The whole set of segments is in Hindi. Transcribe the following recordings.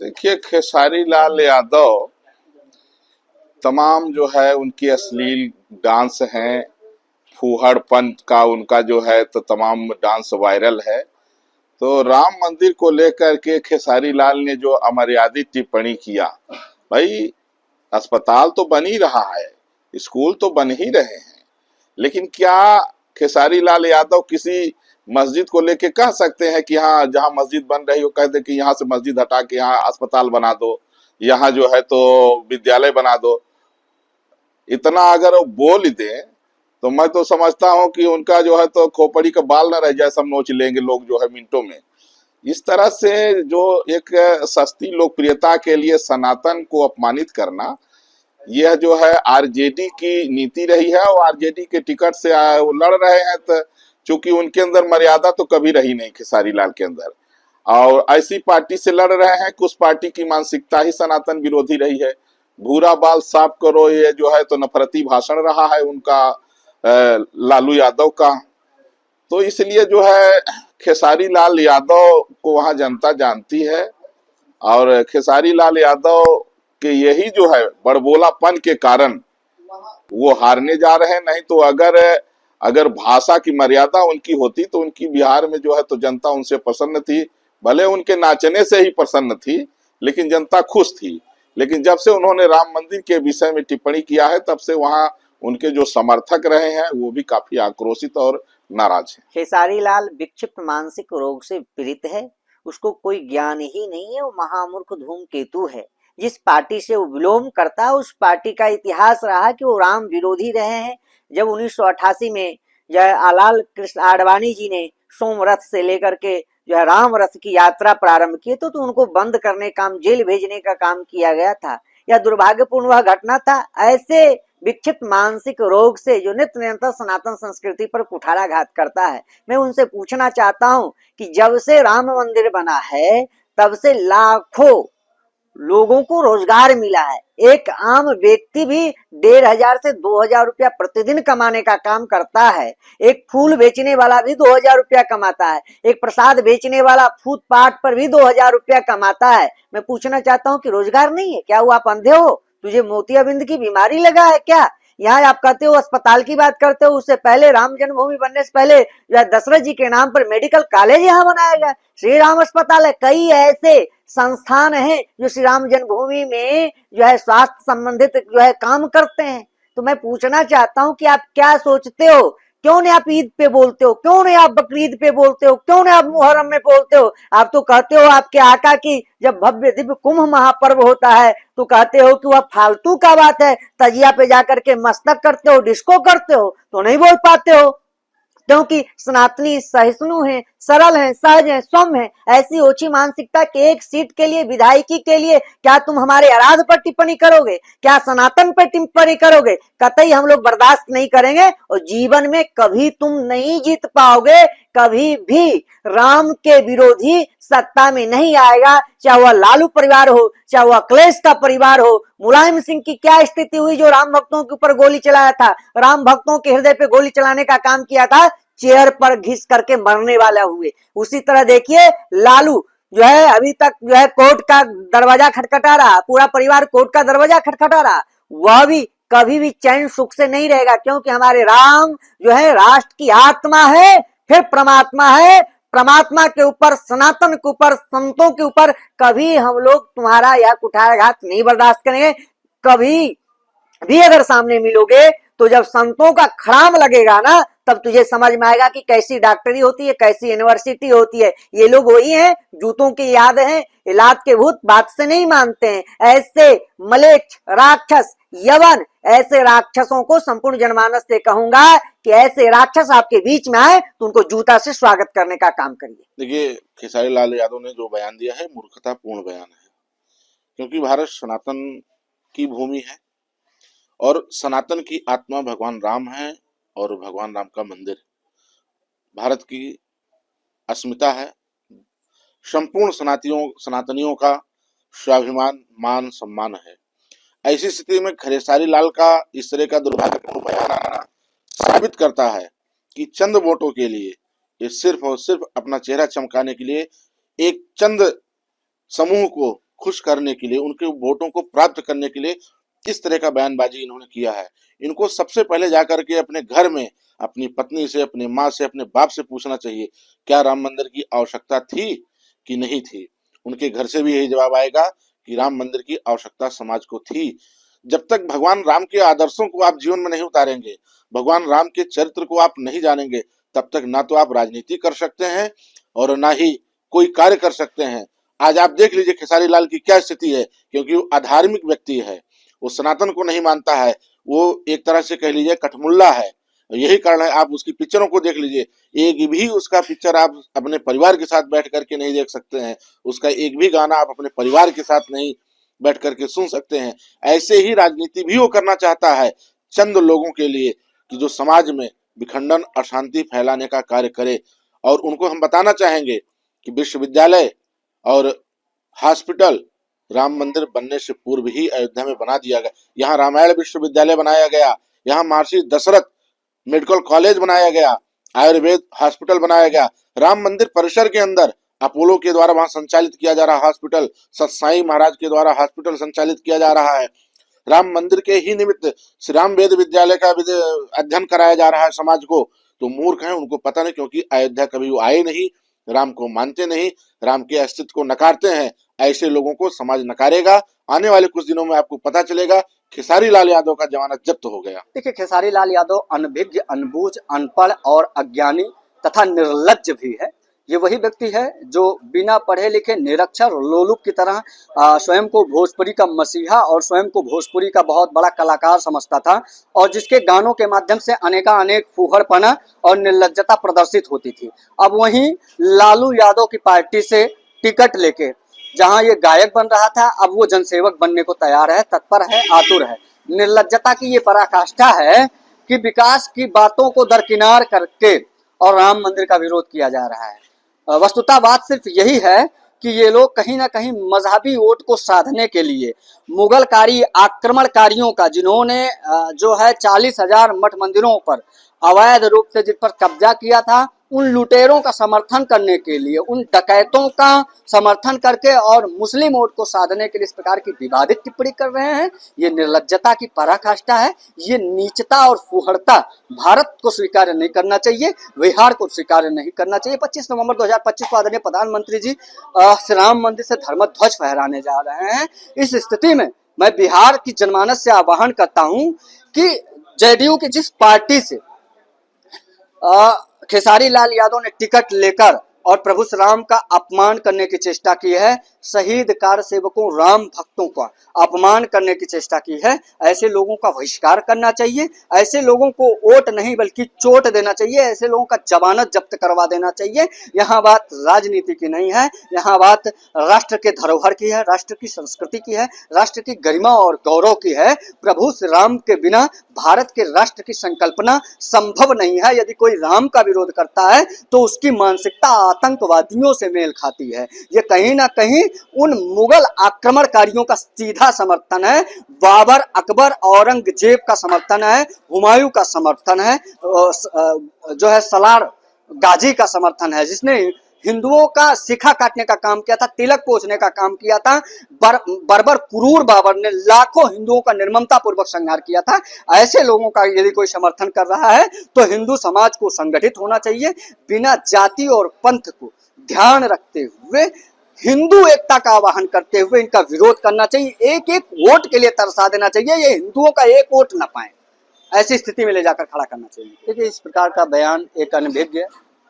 देखिए, खेसारी लाल यादव तमाम जो है उनकी अश्लील डांस हैं, फूहड़पन का उनका जो है तो तमाम डांस वायरल है। तो राम मंदिर को लेकर के खेसारी लाल ने जो अमर्यादित टिप्पणी किया, भाई अस्पताल तो बन ही रहा है, स्कूल तो बन ही रहे हैं, लेकिन क्या खेसारी लाल यादव किसी मस्जिद को लेके कह सकते हैं कि हाँ जहाँ मस्जिद बन रही हो कह दे कि यहाँ से मस्जिद हटा के यहाँ अस्पताल बना दो, यहाँ जो है तो विद्यालय बना दो। इतना अगर वो बोल दे तो मैं तो समझता हूँ कि उनका जो है तो खोपड़ी का बाल ना रह जाए, सब नोच लेंगे लोग जो है मिनटों में। इस तरह से जो एक सस्ती लोकप्रियता के लिए सनातन को अपमानित करना, यह जो है आरजेडी की नीति रही है। और आरजेडी के टिकट से वो लड़ रहे हैं, तो चूंकि उनके अंदर मर्यादा तो कभी रही नहीं खेसारी लाल के अंदर, और ऐसी पार्टी से लड़ रहे हैं कि उस पार्टी की मानसिकता ही सनातन विरोधी रही है। भूरा बाल साफ करो, ये जो है तो नफरती भाषण रहा है उनका, लालू यादव का। तो इसलिए जो है खेसारी लाल यादव को वहां जनता जानती है, और खेसारी लाल यादव के यही जो है बड़बोलापन के कारण वो हारने जा रहे हैं। नहीं तो अगर अगर भाषा की मर्यादा उनकी होती तो उनकी बिहार में जो है तो जनता उनसे प्रसन्न थी। भले उनके नाचने से ही प्रसन्न थी, लेकिन जनता खुश थी। लेकिन जब से उन्होंने राम मंदिर के विषय में टिप्पणी किया है, तब से वहां उनके जो समर्थक रहे हैं वो भी काफी आक्रोशित और नाराज हैं। खेसारी लाल विक्षिप्त मानसिक रोग से पीड़ित है, उसको कोई ज्ञान ही नहीं है, वो महामूर्ख धूमकेतु है। जिस पार्टी से वो विलोम करता है उस पार्टी का इतिहास रहा कि वो राम विरोधी रहे हैं। जब 1988 में जो है आलाल कृष्ण आडवाणी जी ने सोमरथ से लेकर के जो है राम रथ की यात्रा प्रारंभ की, तो उनको बंद करने का काम, जेल भेजने का काम किया गया था। यह दुर्भाग्यपूर्ण वह घटना था। ऐसे विक्षिप्त मानसिक रोग से जो नित्य निरंतर सनातन संस्कृति पर कुठाराघात करता है, मैं उनसे पूछना चाहता हूं कि जब से राम मंदिर बना है तब से लाखों लोगों को रोजगार मिला है। एक आम व्यक्ति भी 1500 से 2000 रुपया प्रतिदिन कमाने का काम करता है। एक फूल बेचने वाला भी 2000 रुपया कमाता है। एक प्रसाद बेचने वाला फुटपाथ पर भी 2000 रुपया कमाता है। मैं पूछना चाहता हूँ कि रोजगार नहीं है क्या? वो आप अंधे हो? तुझे मोतियाबिंद की बीमारी लगा है क्या? यहाँ आप कहते हो अस्पताल की बात करते हो, उससे पहले राम जन्मभूमि बनने से पहले दशरथ जी के नाम पर मेडिकल कॉलेज यहाँ बनाया गया, श्री राम अस्पताल है। कई ऐसे संस्थान हैं जो श्री राम जन्मभूमि में जो है स्वास्थ्य संबंधित जो है काम करते हैं। तो मैं पूछना चाहता हूँ कि आप क्या सोचते हो? क्यों नहीं आप ईद पे बोलते हो? क्यों नहीं आप बकरीद पे बोलते हो? क्यों नहीं आप मुहर्रम में बोलते हो? आप तो कहते हो आपके आका की जब भव्य दिव्य कुंभ महापर्व होता है तो कहते हो कि वह फालतू का बात है, तजिया पे जाकर के मस्तक करते हो, डिस्को करते हो, तो नहीं बोल पाते हो क्योंकि सनातनी सहिष्णु हैं, सरल हैं, सहज हैं, सौम्य हैं। ऐसी ओछी मानसिकता के एक सीट के लिए, विधायकी के लिए क्या तुम हमारे आराध पर टिप्पणी करोगे? क्या सनातन पर टिप्पणी करोगे? कतई हम लोग बर्दाश्त नहीं करेंगे और जीवन में कभी तुम नहीं जीत पाओगे। कभी भी राम के विरोधी सत्ता में नहीं आएगा, चाहे वह लालू परिवार हो, चाहे वह अखिलेश का परिवार हो। मुलायम सिंह की क्या स्थिति हुई जो राम भक्तों के ऊपर गोली चलाया था, राम भक्तों के हृदय पे गोली चलाने का काम किया था, चेयर पर घिस करके मरने वाला हुए। उसी तरह देखिए लालू जो है अभी तक जो है कोर्ट का दरवाजा खटखटा रहा, पूरा परिवार कोर्ट का दरवाजा खटखटा रहा, वह भी कभी भी चैन सुख से नहीं रहेगा, क्योंकि हमारे राम जो है राष्ट्र की आत्मा है, फिर परमात्मा है। परमात्मा के ऊपर, सनातन के ऊपर, संतों के ऊपर कभी हम लोग तुम्हारा यह कुठाराघात नहीं बर्दाश्त करेंगे। कभी भी अगर सामने मिलोगे तो जब संतों का खराम लगेगा ना, तब तुझे समझ में आएगा कि कैसी डॉक्टरी होती है, कैसी यूनिवर्सिटी होती है। ये लोग वही हैं, जूतों की याद है, इलाज के भूत बात से नहीं मानते हैं। ऐसे मलेच्छ राक्षस यवन, ऐसे राक्षसों को संपूर्ण जनमानस से कहूंगा कि ऐसे राक्षस आपके बीच में आए तो उनको जूता से स्वागत करने का काम करिए। देखिए, खेसारी लाल यादव ने जो बयान दिया है मूर्खतापूर्ण बयान है, क्योंकि भारत सनातन की भूमि है और सनातन की आत्मा भगवान राम है और भगवान राम का मंदिर भारत की अस्मिता है। संपूर्ण सनातनियों का स्वाभिमान, मान, सम्मान है। ऐसी स्थिति में खेसारी लाल का इस तरह का दुर्भाग्यपूर्ण बयान आना साबित करता है कि चंद वोटों के लिए, ये सिर्फ और सिर्फ अपना चेहरा चमकाने के लिए एक चंद समूह को खुश करने के लिए, उनके वोटों को प्राप्त करने के लिए इस तरह का बयानबाजी इन्होंने किया है। इनको सबसे पहले जाकर के अपने घर में अपनी पत्नी से, अपनी माँ से, अपने बाप से पूछना चाहिए, क्या राम मंदिर की आवश्यकता थी कि नहीं थी। उनके घर से भी यही जवाब आएगा कि राम मंदिर की आवश्यकता समाज को थी। जब तक भगवान राम के आदर्शों को आप जीवन में नहीं उतारेंगे, भगवान राम के चरित्र को आप नहीं जानेंगे, तब तक ना तो आप राजनीति कर सकते हैं और ना ही कोई कार्य कर सकते हैं। आज आप देख लीजिए खेसारी लाल की क्या स्थिति है, क्योंकि वो अधार्मिक व्यक्ति है, वो सनातन को नहीं मानता है, वो एक तरह से कह लीजिए कठमुल्ला है। यही कारण है, आप उसकी पिक्चरों को देख लीजिए, एक भी उसका पिक्चर आप अपने परिवार के साथ बैठ करके नहीं देख सकते हैं, उसका एक भी गाना आप अपने परिवार के साथ नहीं बैठ करके सुन सकते हैं। ऐसे ही राजनीति भी वो करना चाहता है चंद लोगों के लिए, कि जो समाज में विखंडन, अशांति फैलाने का कार्य करे। और उनको हम बताना चाहेंगे कि विश्वविद्यालय और हॉस्पिटल राम मंदिर बनने से पूर्व ही अयोध्या में बना दिया गया। यहाँ रामायण विश्वविद्यालय बनाया गया, यहाँ महर्षि दशरथ मेडिकल कॉलेज बनाया गया, आयुर्वेद हॉस्पिटल बनाया गया। राम मंदिर परिसर के अंदर अपोलो के द्वारा वहां संचालित किया जा रहा हॉस्पिटल, सतसाई महाराज के द्वारा हॉस्पिटल संचालित किया जा रहा है। राम मंदिर के ही निमित्त श्री राम वेद विद्यालय का अध्ययन कराया जा रहा है समाज को। तो मूर्ख हैं, उनको पता नहीं, क्योंकि अयोध्या कभी वो आए नहीं, राम को मानते नहीं, राम के अस्तित्व को नकारते हैं। ऐसे लोगों को समाज नकारेगा। आने वाले कुछ दिनों में आपको पता चलेगा खेसारी लाल यादव का जमानत जब्त हो गया। देखिए, खेसारी लाल यादव अनभिज्ञ, अनबूझ, अनपढ़ और अज्ञानी तथा निर्लज्ज भी है। ये वही व्यक्ति है जो बिना पढ़े लिखे निरक्षर लोलुप की तरह स्वयं को भोजपुरी का मसीहा और स्वयं को भोजपुरी का बहुत बड़ा कलाकार समझता था, और जिसके गानों के माध्यम से अनेक फूहड़पना और निर्लज्जता प्रदर्शित होती थी। अब वहीं लालू यादव की पार्टी से टिकट लेके जहां ये गायक बन रहा था, अब वो जनसेवक बनने को तैयार है, तत्पर है, आतुर है। निर्लज्जता की ये पराकाष्ठा है कि विकास की बातों को दरकिनार करके और राम मंदिर का विरोध किया जा रहा है। वस्तुतः बात सिर्फ यही है कि ये लोग कहीं ना कहीं मजहबी वोट को साधने के लिए मुगलकारी आक्रमणकारियों का, जिन्होंने जो है 40,000 मठ मंदिरों पर अवैध रूप से जिस पर कब्जा किया था, उन लुटेरों का समर्थन करने के लिए, उन डकैतों का समर्थन करके और मुस्लिम वोट को साधने के लिए इस प्रकार की विवादित टिप्पणी कर रहे हैं। ये निर्लज्जता की पराकाष्ठा है। ये नीचता और फुहड़ता भारत को स्वीकार नहीं करना चाहिए, बिहार को स्वीकार नहीं करना चाहिए। 25 नवंबर 2025 को आदरणीय प्रधानमंत्री जी श्री राम मंदिर से धर्म ध्वज फहराने जा रहे हैं। इस स्थिति में मैं बिहार की जनमानस से आह्वान करता हूं कि जेडीयू की जिस पार्टी से खेसारी लाल यादव ने टिकट लेकर और प्रभु श्री राम का अपमान करने की चेष्टा की है, शहीद कार सेवकों, राम भक्तों का अपमान करने की चेष्टा की है, ऐसे लोगों का बहिष्कार करना चाहिए। ऐसे लोगों को वोट नहीं बल्कि चोट देना चाहिए। ऐसे लोगों का जमानत जब्त करवा देना चाहिए। यहाँ बात राजनीति की नहीं है, यहाँ बात राष्ट्र के धरोहर की है, राष्ट्र की संस्कृति की है, राष्ट्र की गरिमा और गौरव की है। प्रभु श्री राम के बिना भारत के राष्ट्र की संकल्पना संभव नहीं है। यदि कोई राम का विरोध करता है तो उसकी मानसिकता आतंकवादियों से मेल खाती है। ये कहीं ना कहीं उन मुगल आक्रमणकारियों का सीधा समर्थन है। बाबर, अकबर, औरंगजेब का समर्थन है, हुमायूं का समर्थन है, जो है सलार गाजी का समर्थन है, जिसने हिंदुओं का शिखा काटने का काम किया था, तिलक पोंछने का काम किया था। बर्बर क्रूर बाबर ने लाखों हिंदुओं का निर्ममता पूर्वक संहार किया था। ऐसे लोगों का यदि कोई समर्थन कर रहा है तो हिंदू समाज को संगठित होना चाहिए, बिना जाति और पंथ को ध्यान रखते हुए, हिंदू एकता का आह्वान करते हुए इनका विरोध करना चाहिए। एक एक वोट के लिए तरसा देना चाहिए, ये हिंदुओं का एक वोट न पाए, ऐसी स्थिति में ले जाकर खड़ा करना चाहिए। देखिए, इस प्रकार का बयान एक अनभिज्ञ,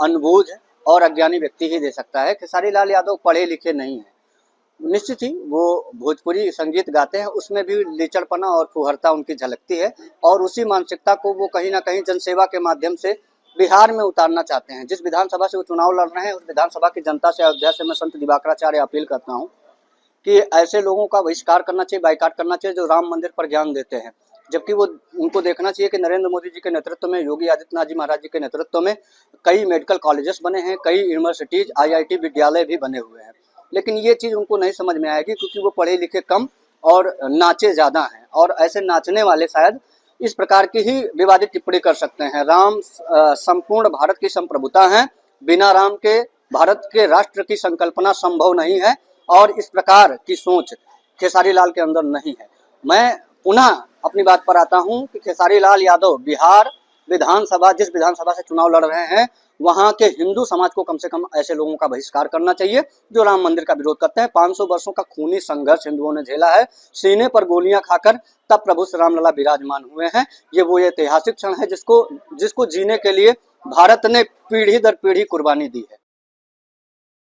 अनबूझ और अज्ञानी व्यक्ति ही दे सकता है। खेसारी लाल यादव पढ़े लिखे नहीं है। निश्चित ही वो भोजपुरी संगीत गाते हैं, उसमें भी लीचड़पना और फुहरता उनकी झलकती है, और उसी मानसिकता को वो कहीं ना कहीं जनसेवा के माध्यम से बिहार में उतारना चाहते हैं। जिस विधानसभा से वो चुनाव लड़ रहे हैं, उस विधानसभा की जनता से, अयोध्या से मैं संत दिवाकराचार्य अपील करता हूँ कि ऐसे लोगों का बहिष्कार करना चाहिए, बाइकाट करना चाहिए, जो राम मंदिर पर ज्ञान देते हैं। जबकि वो उनको देखना चाहिए कि नरेंद्र मोदी जी के नेतृत्व में, योगी आदित्यनाथ जी महाराज जी के नेतृत्व में कई मेडिकल कॉलेजेस बने हैं, कई यूनिवर्सिटीज, IIT विद्यालय भी बने हुए हैं। लेकिन ये चीज़ उनको नहीं समझ में आएगी, क्योंकि वो पढ़े लिखे कम और नाचे ज़्यादा हैं, और ऐसे नाचने वाले शायद इस प्रकार की ही विवादित टिप्पणी कर सकते हैं। राम संपूर्ण भारत की संप्रभुता है, बिना राम के भारत के राष्ट्र की संकल्पना संभव नहीं है, और इस प्रकार की सोच खेसारी लाल के अंदर नहीं है। मैं पुनः अपनी बात पर आता हूं कि खेसारी लाल यादव बिहार विधानसभा, जिस विधानसभा से चुनाव लड़ रहे हैं, वहां के हिंदू समाज को कम से कम ऐसे लोगों का बहिष्कार करना चाहिए जो राम मंदिर का विरोध करते हैं। 500 वर्षों का खूनी संघर्ष हिंदुओं ने झेला है, सीने पर गोलियां खाकर, तब प्रभु श्री राम लला विराजमान हुए हैं। वो ऐतिहासिक क्षण है जिसको जीने के लिए भारत ने पीढ़ी दर पीढ़ी कुर्बानी दी है।